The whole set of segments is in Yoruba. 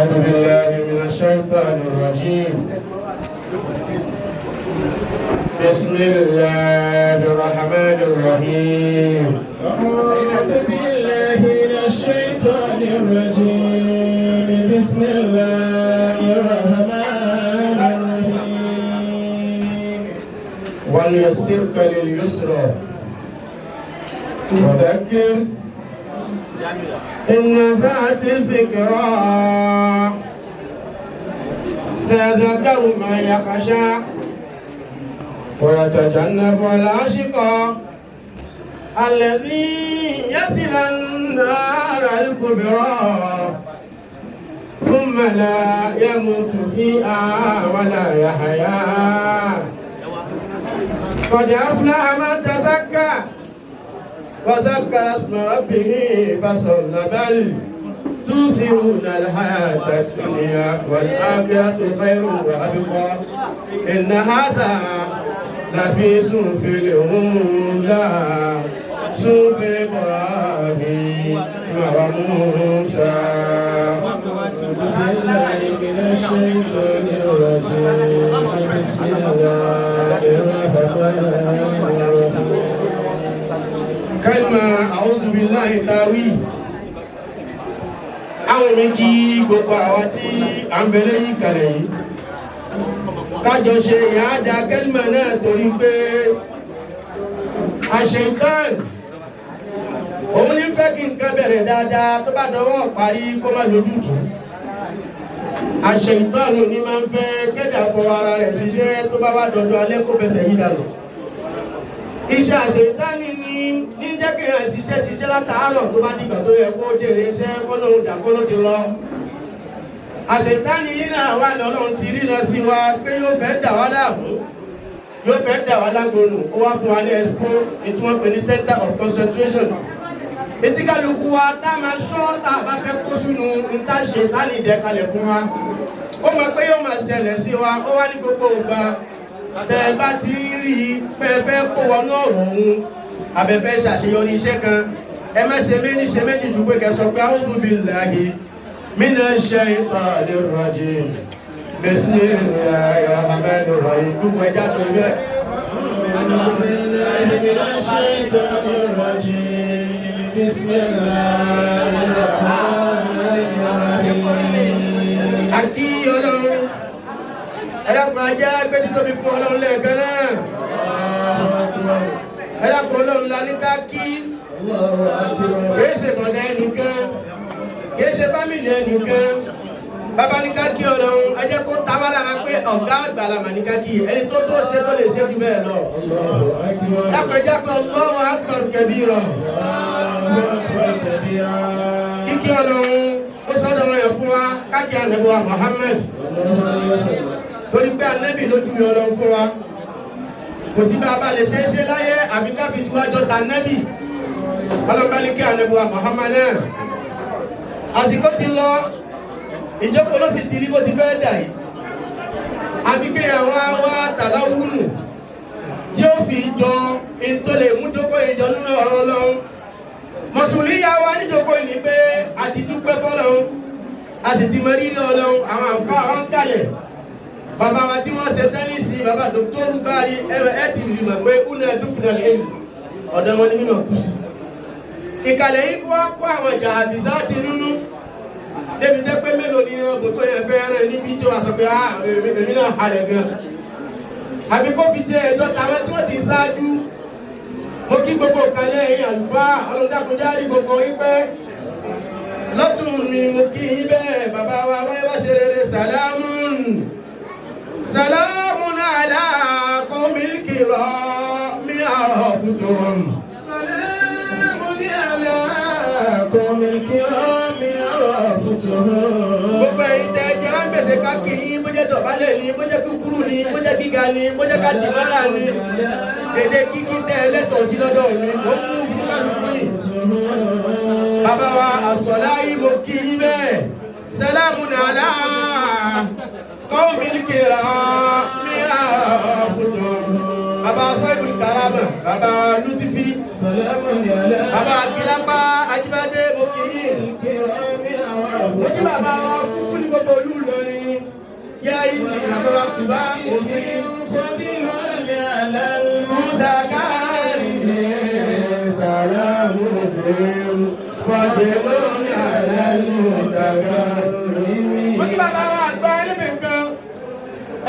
أعوذ بالله من الشيطان الرجيم. بسم الله الرحمن الرحيم. أعوذ بالله من الشيطان الرجيم. بسم الله الرحمن الرحيم. وليسرك لليسرى وذكر إن نفعت الذكرى سيذكر من يخشى ويتجنبها الأشقى الذي يصل النار الكبرى ثم لا يموت فيها ولا يحيا قد أفلح من تزكى وذكر اسم ربه فصلى بل تؤثرون الحياة الدنيا والآخرة خير وأبقى إن هذا لفي صحف الأولى صحف إبراهيم وموسى. أعوذ بالله من الشيطان الرجيم. بسم الله الرحمن الرحيم. Kálímà a'udhu billahi tàwí. Àwọn mi kí gbogbo àwa tí a ń bẹ̀lẹ̀ yìí kàlẹ̀ yìí. Kájọ ṣe ìhádà kálímà náà torí pé àṣẹ̀tán òun ní fẹ́ kí nǹkan bẹ̀rẹ̀ dáadáa tó bá dọwọ́ parí kó má lójútùú. Àṣẹ̀tán ní máa ń fẹ́ kéde àfọwọ́ ara rẹ̀ ṣiṣẹ́ tó bá wá dọ̀dọ̀ alẹ́ kó fẹsẹ̀ yí dànù. Iṣẹ́ àṣẹ̀tánì ní jẹ́ kí èèyàn ṣiṣẹ́ látàárọ̀ tó bá dìgbà tó yẹ kó jèrè iṣẹ́ kọ́nà òdàkọ́nà ti lọ. Àṣẹ̀tánì yìí náà wà ní Ọlọ́run ti rí lọ sí wa pé yóò fẹ́ dà wá láàmú, yóò fẹ́ dà wá lágbónú, ó wá fún wa ní expo tí wọ́n pè ní center of concentration. Etí kálukú wa tá a máa ṣọ́ tá a bá fẹ́ kó sínú níta Ṣẹ̀tánì dẹ̀kalẹ̀ fún wa. Ó mọ̀ pé yóò máa ṣẹlẹ̀ sí wa, ó wá ní gbogbo ìgbà tẹ́ bá ti rí pẹ́ẹ́fẹ́ kó wọnú ọ̀rọ̀ òun abẹ́fẹ́ ṣàṣeyọrí iṣẹ́ kan ẹ má ṣe méjì jù pé kẹsọ pé a'udhu billahi minash shaytanir rajim. Bismillahir rahmanir rahim. Gbogbo ẹja tó bẹ́ẹ̀. A'udhu billahi minash shaytanir rajim. Bismillahir rahmanir rahim. Àti Ọlọ́run ẹlẹ́kùn ajá gbé títóbi fún Ọlọ́run lẹ́ẹ̀kan náà. Ẹlẹ́kùn Ọlọ́run la ní ká kí. Kìí ṣe bọ̀dá ẹnìkan, kìí ṣe fámìlì ẹnìkan. Bàbá ní ká kí Ọlọ́run, ẹ jẹ́ kó ta wá lára pé ọ̀gá àgbà la mà ní ká kí. Ẹni tó ṣe tó lè ṣe jù bẹ́ẹ̀ lọ. Lápẹjá pé Allahu akbar kabira. Kíkí Ọlọ́run ó sọ́dọ̀ wọn yẹn fún wa káàkiri Ànábì wa Muhammad. Torí pé Ànábì ló júwe Ọlọ́run fún wa. Kò sí bá a bá lè ṣe é ṣe láyé àfi ká fi tiwájọ́ ta Ànábì. Ọlọ́run ní kí Ànábì wa Muhammad náà. Àsìkò ti lọ, ìjókòó ló sì ti rí bó ti fẹ́ dà yìí. Àfi kí àwọn àwa tàláwùnù tí ó fi jọ ìtòlè mújókòó ìjọ nínú ọ̀rọ̀ Ọlọ́run. Mùsùlùmí yà wá níjókòó yìí pé a ti dúpẹ́ fọ́lọ́run, a sì ti mọ rírì Ọlọ́run, àwọn àǹfà wọn kalẹ̀. Bàbá wa tí wọ́n ṣe tẹ́nísì, bàbá dòkítọ́rù báyìí, ẹ ti rí mọ̀ pé kúnlẹ̀ ẹ̀dúfúnà lẹ́yìn ọ̀dọ́ wọn ni mímọ̀ kú sí. Ìkàlẹ̀ yìí kó àwọn ìjà àbìsá ti nínú. Débi jẹ́ pé mélòó ni ọgbọ̀n tó yẹ fẹ́ rẹ̀ níbi tí wọ́n sọ pé èmi náà halẹ̀ gan. Àbí kó fi tẹ ẹjọ́ tàwọn tí wọ́n ti ṣáájú. Mo kí gbogbo ìkàlẹ̀ yìí àlùfáà, ọlọ́dàkúnjárí gbogbo yín pẹ́. Lọ́tùn mi mo kí yín bẹ́ẹ̀ bàbá wa wáyé wá ṣe rere sàlámùn. Salamun ala qawmil kirami arafutum. Salamun ala qawmil kirami arafutum. Gbogbo ìtẹ́ jẹ́ wá gbèsè káàkiri yín, bó jẹ́ dọ̀bálẹ̀ ni, bó jẹ́ kúkúrú ni, bó jẹ́ gíga ni, bó jẹ́ kádìmọ́lá ni. Èdè kíkí tẹ́ ẹlẹ́tọ̀ọ́ sí lọ́dọ̀ mi, ó mú fún kálukú yìí. Bàbá wa àsọ̀lá yìí mo kí yín bẹ́ẹ̀. Salamun ala qawmil kirami arafutum. Bàbá bàbá sọ́ìbù karama bàbá lutifi bàbá akilapa ajibade mo kì í mo ti bàbá kúkú ní gbogbo olú Ìlọrin yá ìsì bàbá kùbá òfin musakari salamu fún fọdùnmọ́ni musakari. mo ti bàbá wa àgbà ẹlẹ́bẹ̀ nǹkan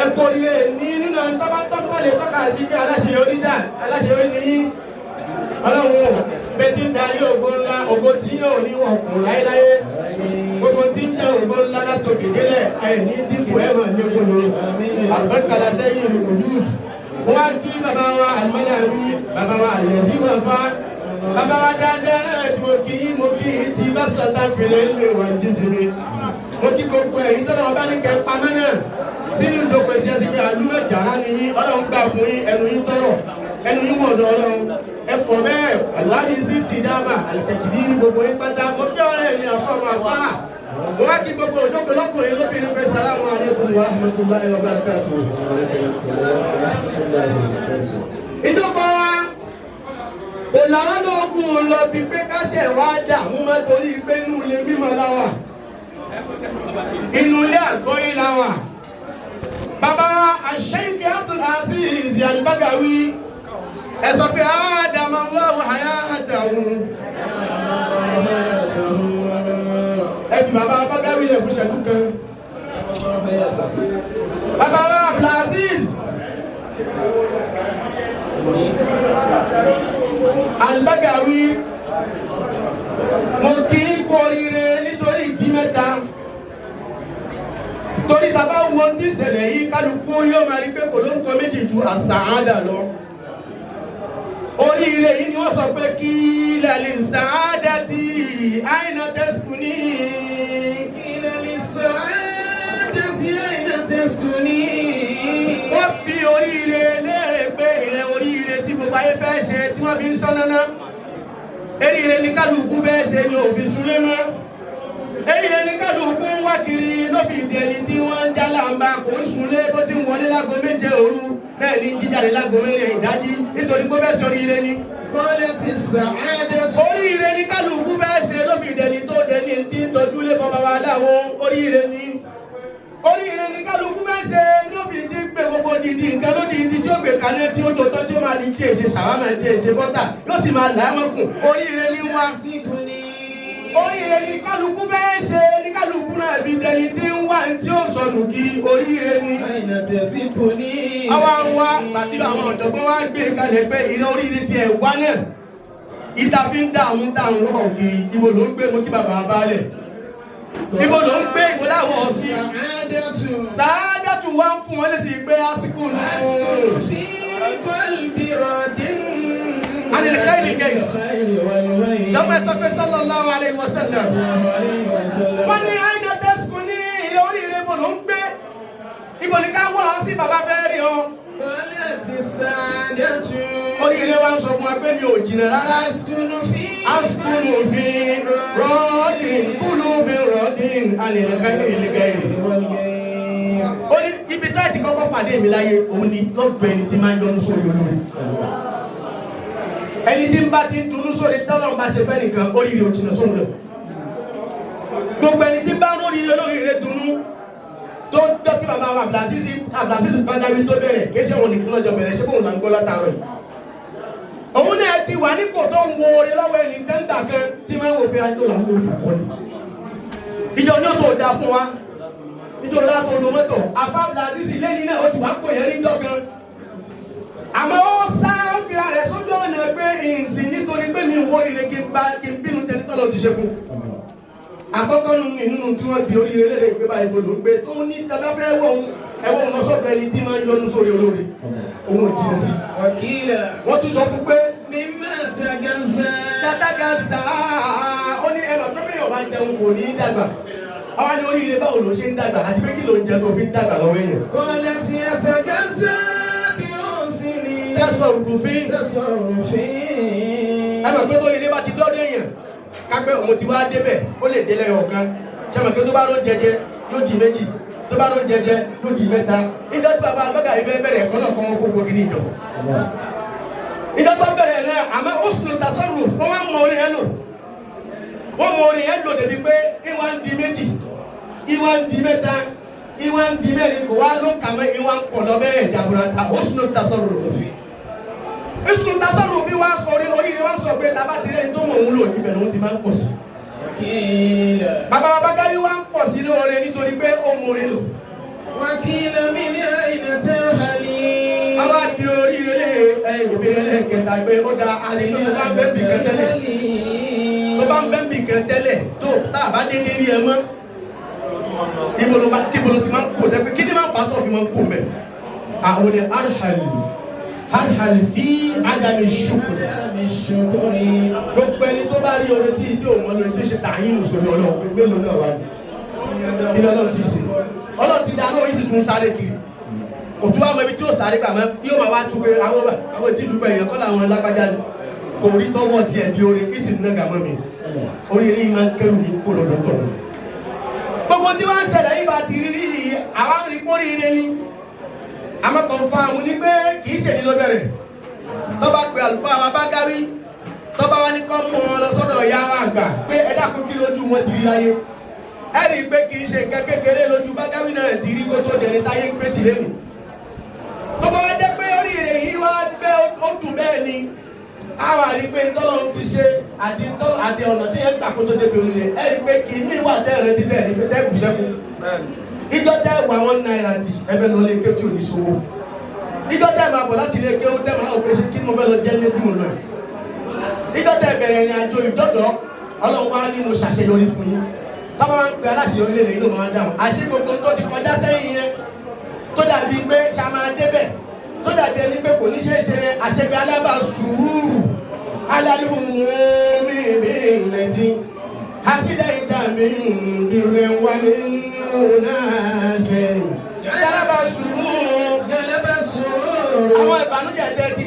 ẹ̀kọ́ yẹ ní nínú sábàtọ́gbọ́n lè tọ́ka sí pé aláṣeyọrí dà aláṣeyọrí ní ọlọ́run bẹ́ẹ̀ tí ń darí ògo ńlá ògo tí yóò ní ọkùn láéláé gbogbo tí ń jẹ́ ògo ńlá látòkè délẹ̀ ẹ̀ ní dínkù ẹ̀ mọ̀ ní okòlò àgbẹ̀kàlà sẹ́yìn ojú wọ́n á kí bàbá wa àlùmọ́lá rí bàbá wa àlẹ́sí wọn fa bàbá wa dáadáa tí mo kí tí básítọ̀ tá fèrè ní ìwà jísí mi mo kí gbogbo ẹ̀yìn tọ́lọ́ ọba ní kẹ́ pamọ́ náà sínú ìdókòó tí a ti gbé àlùmọ̀jára ní ọlọ́run gbà fún ẹnu yín tọ́rọ̀ ẹnu yín wọ̀ lọ́rọ̀ ẹ̀kọ́ bẹ́ẹ̀ aláàdì 60 dáàbà àlùkẹ́kìdí gbogbo yín pátá mo kí ọ̀rẹ́ mi àfọ̀mọ́ àfà wọ́n á kí gbogbo òjòkó lọ́kùnrin lóbìnrin pé sàlámù alaykum wa rahmatullahi wa barakatuh. ìdókòó wa kò làwọn lóògùn lọ bí pé káṣẹ̀ wá dààmú mọ́ torí pé inú ilé mímọ́ láwà inú ilé àgbọ́yé láwà. Bàbá Sheikh Abdul Aziz Al-Bagawi ẹ sọ pé Ádámù Allahu hayatahu ẹ fi bàbá Bagawi lè fún ṣẹ́jú kan. Bàbá Abdul Aziz Al-Bagawi mo kì í kú oríire nítorí ìdí mẹ́ta. Torí tàbá wọn tí ìṣẹ̀lẹ̀ yìí kálukú yóò máa rí pé kò lórúkọ méjì ju àsàádà lọ. Oríire yìí ni wọ́n sọ pé kí lẹ́lẹ̀ sàádà tí àìnà tẹ́sùkú ní. Kí lẹ́lẹ̀ sàádà tí àìnà tẹ́sùkú ní. Wọ́n fi oríire léèrè pé ìrẹ̀ oríire tí gbogbo ayé fẹ́ ṣe tí wọ́n fi ń sọ́nánná. Eríire ni kálukú fẹ́ ṣe ni òfin súnlé mọ́. Èyí ẹni kálukú ń wá kiri ló fi di ẹni tí wọ́n ń já láǹbà kò ń sunlé bó ti ń wọlé lágo méje òru bẹ́ẹ̀ ni jíjáde lágo mẹ́rin ìdájí nítorí pé bẹ́ẹ̀ sọ oríire ni. Kọ́lé ti sàádé. Oríire ni kálukú fẹ́ ṣe ló fi dẹni tó dẹni tí ń tọ́jú lé bọ́ bàbá aláwọ̀ oríire ni. Oríire ni kálukú fẹ́ ṣe ló fi ti gbé gbogbo dìdì nǹkan ló dìdì tí ó gbé kalẹ̀ tí ó dòtọ́ tí ó máa di tí èsè ṣàwámà tí èsè bọ́tà yóò sì máa làámọ̀kùn oríire ni wá. Oríire ni kálukú fẹ́ ṣe ní kálukú náà bí dẹni tí ń wá tí ó sọnù kiri oríire ni. Àìnà tẹ̀sí kò ní. Àwa ń wá àti àwọn ọ̀jọ̀gbọ́n wá gbé kalẹ̀ pé ìran oríire ti ẹ̀ wá náà. Ìta fi ń dààmú táwọn ọ̀hún kiri ibo ló ń gbé mo kí bàbá balẹ̀. Ibo ló ń gbé ìbò láwọ̀ ọ̀sí. Sàádàtù wá ń fún wọn lẹ́sìn pé àsìkò nù. Fi qalbi radin. عن الخير الجيد لما يسقى صلى الله عليه وسلم wọ́n ní àìnà tẹ́sùkú ní ilé oríire bò ló ń gbé ibo ní ká wọ́n sí bàbá fẹ́ rí ọ. oríire wa ń sọ fún wa pé mi ò jìnnà rárá. askunu fi rọ́ọ̀dìn kúlù mi rọ́ọ̀dìn àní ìlẹ̀kẹ́ ìlẹ̀kẹ́ ó ní ibi táì ti kọ́kọ́ pàdé mi láyé òun ni lọ́dọ̀ ẹni tí máa ń yọnu sórí olórí. Ẹni tí ń bá ti ń dunú sórí tọ́lọ́run bá ṣe fẹ́ nìkan oríire òjìnà sóhun lọ. Gbogbo ẹni tí ń bá róríire olóríire dunú tó dọ́tí bàbá wa Abdulaziz Bagawi tó bẹ̀rẹ̀ kí ṣe wọn nìkan lọ́jọ́ bẹ̀rẹ̀ ṣé bóun là ń gbọ́ látàrọ̀ yìí. Òun náà ti wà nípò tó ń wo oore lọ́wọ́ ẹni kẹ́ńtà kan tí máa ń wò pé ajó làwọn olùkọ́ ni. Ìjọ ní ó tó da fún wa nítorí láti olùmọ́tò àfa Abdulaziz lẹ́yìn náà ó ti wá pò yẹn níjọ́ kan. Àmọ́ ó sá fira rẹ̀ sójú ọ̀nà pé ìsìn nítorí pé mi wo ire kí n bínú tẹnitọ́lọ́ ti ṣe fún. Àkọ́kọ́ nínú tí wọ́n bí orí eléré ìgbé báyìí gbọdọ̀ ń gbé tó ní tàbí fẹ́ ẹwọ́n lọ sọ́dọ̀ ẹni tí máa ń yọnu sórí olóore. Òun ò jìnà sí. Wọ́n tún sọ fún pé mímọ́ Tagaza ó ní ẹ̀rọ pé bẹ́ẹ̀ ọba jẹun kò ní dàgbà. Àwọn ní oríire báwo ló ṣe ń dàgbà àti pé kí ló ń jẹ tó fi ń dàgbà lọ́wọ́ èèyàn. Kọ́lẹ̀ tí a Tagaza bí ó sì ní. Tẹ́sọ̀rùfín. Ẹ̀rọ pé tó ilé bá ti dọ́dọ̀ èèyàn kápẹ́ òun ti wá débẹ̀ ó lè délẹ̀ ọ̀kan. Ṣẹ́mọ̀ pé tó bá ró jẹjẹ yóò di méjì tó bá ló ń jẹjẹ tó di mẹ́ta ìjọ tí bàbá àgbàgà ìfẹ́ bẹ̀rẹ̀ ẹ̀kọ́ náà kọ́ wọn kó gbogbo ní ìjọ ìjọ tó bẹ̀rẹ̀ náà àmọ́ ó sì lò tasọ́rù wọ́n wá mọ orin yẹn lò wọ́n mọ orin yẹn lò débi pé ìwà ń di méjì ìwà ń di mẹ́ta ìwà ń di mẹ́rin kò wá ló kà mọ́ ìwà ń pọ̀ lọ bẹ́ẹ̀ jaburata ó sì lò tasọ́rù òfin ìsùn tasọ́rù òfin wá sọ orí wá sọ pé tábà ti rẹ́ni tó mọ̀ òun lò ibẹ̀ ló ti máa ń pọ̀ sí bàbá Gárí wá ń pọ̀ sí lóore nítorí pé ó mọ orin lò وقيل من أين ترحلي àwa di oríire obìnrin ẹlẹ́kẹta pé ó da àlejò tó bá ń bẹ́ bìkan tẹ́lẹ̀ tó bá ń bẹ́ bìkan tẹ́lẹ̀ tó tá a bá dédé rí ẹ mọ́ kíbo ló ti máa ń kó tẹ́ pé kí ni máa ń fa tó fi máa ń kó mẹ́ àwọn ni arhali fi adami ṣukuri gbogbo ẹni tó bá rí oore tí ò mọ́ lórí tí ó ṣe tààyìn ìṣòro ọlọ́run mélòó náà wá ní ilé ọlọ́run ti ṣe ọlọ́run ti dá lórí sì tún sáré kiri kò tún àwọn ibi tí ó sáré gbà mọ́ yóò máa wá tún pé àwọn tí dúpẹ́ èèyàn kọ́ làwọn lágbájá ni kò rí tọ́wọ́ ti ẹ̀bí orí ìsì nígbà mọ́ mi orí eré máa ń kẹ́rù ní kó lọ́dọ̀ tọ̀ gbogbo tí wọ́n ń ṣẹlẹ̀ yìí bá ti rí àwọn rí kórí ire ni àmọ́ kọ̀ǹfà àwọn ní pé kì í ṣèlú ló bẹ̀rẹ̀ tó bá pe àlùfáà àwọn Gárí tó bá wá ní kọ́ mú wọn lọ sọ́dọ̀ ìyá wa àgbà pé ẹ dákun kí lójú wọn ti rí láyé ẹ rí i pé kì í ṣe nǹkan kékeré lójú Gárí náà ti rí kó tó dẹni táyé pé tì lẹ́nu tó bá wá jẹ́ pé oríire yìí wá gbé ó dùn bẹ́ẹ̀ ni àwọn àrí pé tọ́lọ́run ti ṣe àti ọ̀nà tí yẹn gbà kó tó débi oríire ẹ rí i pé kì í ní ìwà tẹ́ẹ̀rẹ́ ti bẹ́ẹ̀ ní fẹ́ tẹ́ẹ̀kù sẹ́kù ìjọ tẹ́ wà wọ́n náírà tí ẹbẹ́ lọ lé kéwù tí ò ní ṣòwò ìjọ tẹ́ máa bọ̀ láti lé kéwù tẹ́ máa òpè ṣe kí mo fẹ́ lọ jẹ́ létí mo lọ ìjọ tẹ́ bẹ̀rẹ̀ ìrìn àjò ìjọdọ̀ Ọlọ́run wá ní mo ṣàṣeyọrí fún yín tọ́ba máa ń pe aláṣeyọrí lè lè ló máa ń dáhùn àṣé gbogbo tó ti kọjá sẹ́yìn yẹn tó dàbí pé ṣá máa débẹ̀ tó dàbí ẹni pé kò ní ṣeé ṣe àṣegbé alábà sùúrù alálùmí mi ìrètí àṣìlẹ̀ ìta mi ìrẹ̀ wà nínú náà sẹ́yìn alábà sùúrù àwọn ìbànújẹ́ tẹ́tí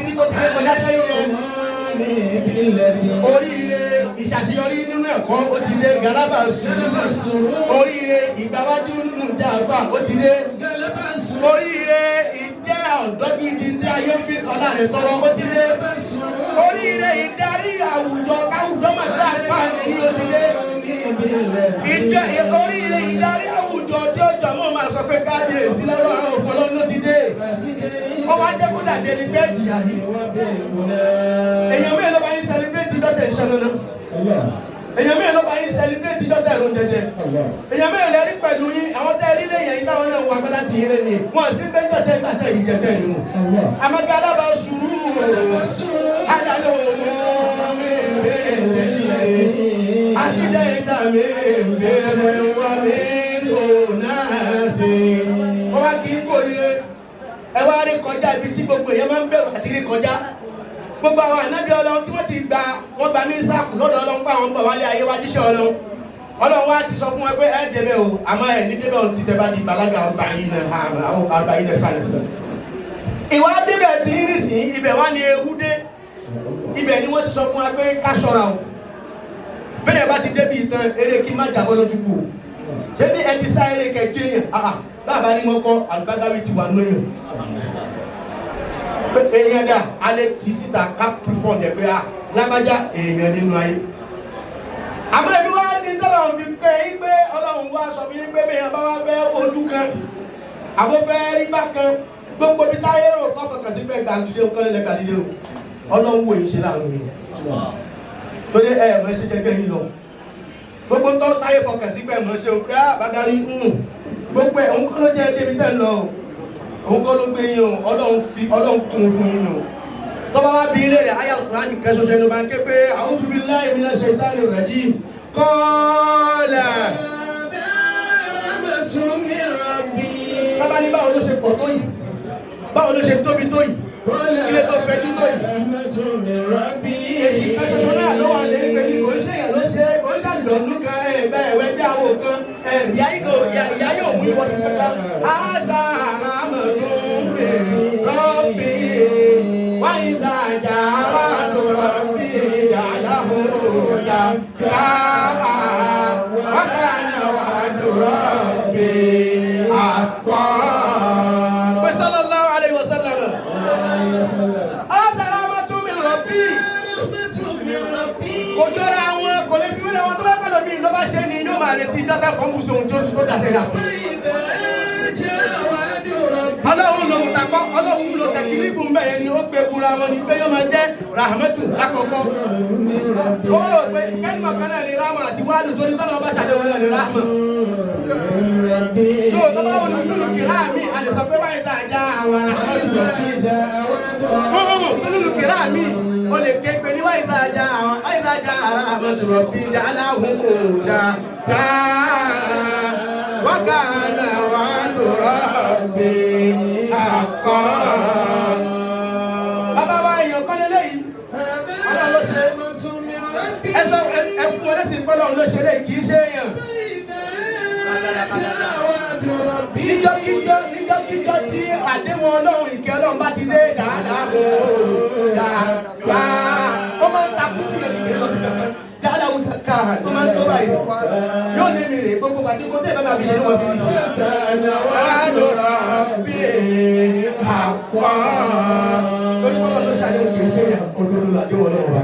ní tó ti lé kọjá sẹ́yìn yẹn oríire ìṣàṣeyọrí nínú ẹ̀kọ́ ó ti dé galaba sùúrù oríire ìgbàwájú nínú jàǹfà ó ti dé oríire ìjẹ́ ọ̀dọ́ gidi tí ayé fi ọ̀la rẹ̀ tọrọ ó ti dé oríire ìdarí àwùjọ káwùjọ màdá àfà nìyí ó ti dé oríire ìdarí àwùjọ tí ó jọmọ́ máa sọ pé kábíyèsí lọ́wọ́ ọ̀fọlọ́ ló ti dé ó wá jẹ́ kó dàbí ẹni bẹ́ẹ̀ jìyà ni èèyàn mélòó bá yín sẹlẹbírẹ́tì dọ́tẹ̀ ìṣẹ́nu náà èèyàn mélòó bá yín sẹlẹbírẹ́tì dọ́tẹ̀ ìrún jẹjẹ èèyàn mélòó lẹ́rí pẹ̀lú yín àwọn tẹ́ rí lẹ́yìn ẹ̀yìn táwọn náà wà pẹ́ láti yín lẹ́ni wọ́n sì bẹ́ẹ̀ dọ́tẹ̀ gbàtẹ́ ìjẹtẹ̀ nínú àmọ́gá alábà sùúrù alálò àṣìlẹ̀ ìta mi bẹ̀rẹ̀ wà mí lò náà sí wọ́n wá kí n kò rí ẹ wá rí kọjá ibi tí gbogbo èèyàn máa ń bẹ̀rù àti rí kọjá gbogbo àwọn ànábì Ọlọ́run tí wọ́n ti gba wọ́n gba mínísàkù lọ́dọ̀ Ọlọ́run pa àwọn bọ̀ wálé ayé wá jíṣẹ́ Ọlọ́run wá ti sọ fún wọn pé ẹ débẹ̀ o àmọ́ ẹ ní débẹ̀ o ti tẹ́ bá di bàlágà ọgbà yìí náà sáré ìwà débẹ̀ tí ń rìn sí ibẹ̀ wá ní ewu dé ibẹ̀ ni wọ́n ti sọ fún wa pé ká ṣọ́ra o bẹ́ẹ̀ bá ti débi ìtàn eré kí má jàbọ́ lójú kù ṣé bí ẹ ti sá eré kẹ̀kẹ́ yẹn bàbá ní wọ́n kọ́ Al-Bagawi ti wà lóyún èèyàn dà alẹ́ ti síta ká pífọ́n dẹ̀ pé lágbájá èèyàn nínú ayé àmọ́ ẹbí wá ní tọ́lọ̀ fi pé yín pé Ọlọ́run wá sọ fún yín pé bẹ́ẹ̀ bá wá fẹ́ ojú kan àbó fẹ́ rí bákan gbogbo bí táyé rò pọ́fọ̀kàn sí pé gbàdúdé nǹkan lẹ́lẹ́ gbàdúdé o Ọlọ́run wò yín ṣe láàrin mi lórí mọ̀ ṣe gẹ́gẹ́ yín lọ gbogbo tó táyé fọkàn sí pé mọ̀ ṣe o pé Bagawi gbogbo ẹ̀ òun kọ́ ló jẹ́ débi tẹ́ ń lọ òun kọ́ ló gbé yín o Ọlọ́run kún fún yín o tọ́ba wá bí ilé rẹ̀ ayé Al-Qur'an nìkan ṣoṣo ẹnu máa ń ké pé a'udhu billahi minash shaitanir rajim qala bàbá ní báwo ló ṣe pọ̀ tó yìí báwo ló ṣe tóbi tó yìí ilé tó fẹjú tó yìí èsì kan ṣoṣo náà ló wà lé pé ní kò ń ṣèyàn ló ṣe kò ń ṣàlùdọ̀nù kan ẹ̀ẹ́dẹ́ ẹ̀wẹ́ bí àwọn kan ìyá yóò mú ìwọ́n ní kankan àṣà àmọ̀tún rọ́bì wáyíṣà àjà àwàdùn rọ́bì àlàhùn dàkà wákàtí àwàdùn rọ́bì. máa retí dátà fún bùsùn ohun tí ó sì tó dàsẹ́ rà fún. Ọlọ́run ló ń takọ́, ọlọ́run ló tẹ̀kí níbù mẹ́rin ni ó gbé búra wọn ni pé yóò máa jẹ́ rahmatu lákọ̀ọ́kọ́. Ó rò pé kẹ́lìmọ̀ kan náà ni rahma àti wàlù tó ní tọ́lọ́ bá ṣàdéhùn náà ni rahma. So tó bá wọn lùlù kìlá mi, a lè sọ pé wáyé sáà já àwọn lùlù kìlá mi, o lè ké pé ní wáyé sáà já rahmatu rabbi ja'alahu huda wakana wa'du rabbi haqqan. Bàbá wa èèyàn kọ́ lélẹ́yìí. Ọlọ́run ló ṣe. Ẹ̀sọ́ ẹ̀fún wọn lẹ́sìn pé Ọlọ́run ló ṣe lé kìí ṣe èèyàn. Níjọ́ tí àdéhùn Ọlọ́run ìkẹ́ Ọlọ́run bá ti dé dáadáa ó máa ń takú sílẹ̀ nígbè lọ́dún kankan. Dáadáa ó ká ó máa ń tó báyìí. Yóò lé mi rè gbogbo àti kó tẹ̀ bá máa fi ṣe ní wọn fi ní. Wa'du rabbi haqqan. Lórí bọ́lá ló ṣàdéhùn kìí ṣe èèyàn òdodo làdéhùn Ọlọ́run wa.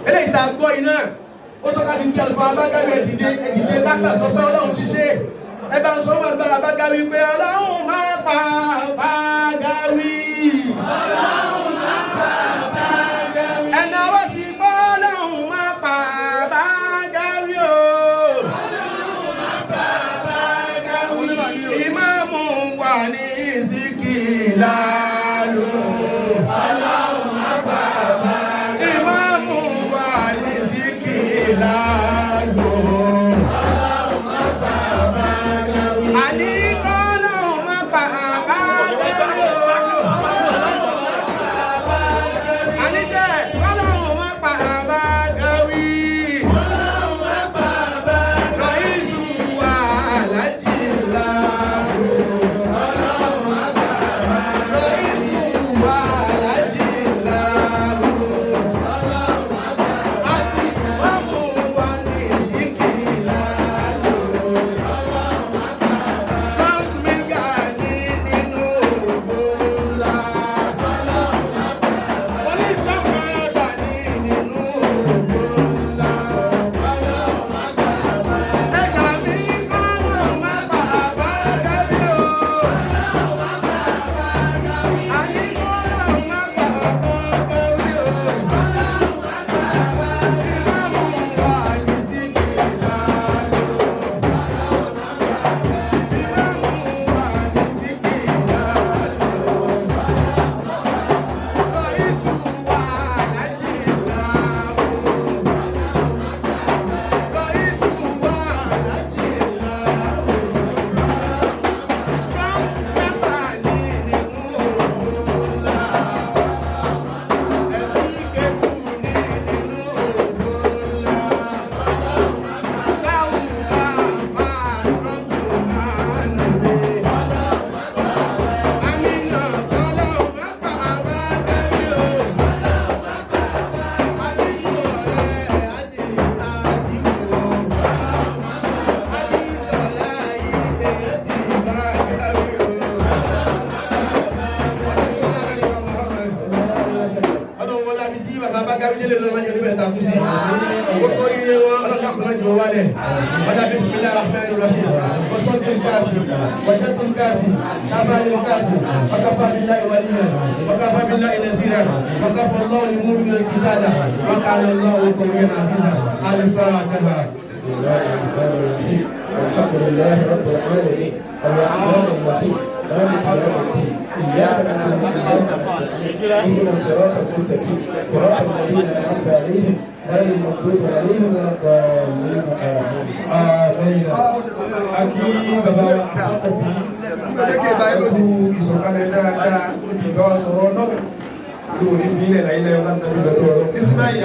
Eléyìí tá a gbọ́ iná ó tọ́ka fi kí àlùfáà Abágáwí ẹ̀dìdé bákà sọ pé Ọlọ́run ti ṣe. Ẹ bá ń sọ wọn agbára Abágáwí pé Ọlọ́run máa pa Abágáwí. Ọlọ́run máa pa Abágáwí. Ẹ̀nà wá sí pé Ọlọ́run máa pa Abágáwí o. Ọlọ́run máa pa Abágáwí. Ìmáàmù wà ní Ìsìkìlálù. Ọlọ́run máa pa Abágáwí. Ìmáàmù wà ní Ìsìkìlálù. Bismillahir Rahmanir Rahim. Wasaltul kafi, wajatul kafi, kafalil kafi, wakafa billahi waliyan, wakafa billahi nasira, wakafa Allahu al-mu'minina al-qitala, wa kana Allahu qawiyyan aziza. Al-Fatiha. Bismillahirrahmanirrahim. Alhamdulillahi rabbil alamin. Ar-Rahmanir Rahim. مالك يوم الدين إياك نعبد وإياك نستعين اهدنا الصراط المستقيم صراط الذين أنعمت عليهم غير المغضوب عليهم ولا الضالين آمين. Akí bàbá àtọ̀bí ọkọ̀ ìṣọ̀kalẹ̀ dáadáa ìgbà ọ̀sọ̀rọ̀ náà lórí fi ilẹ̀ láìlẹ̀ ọ̀nà ìgbà tó rọ̀.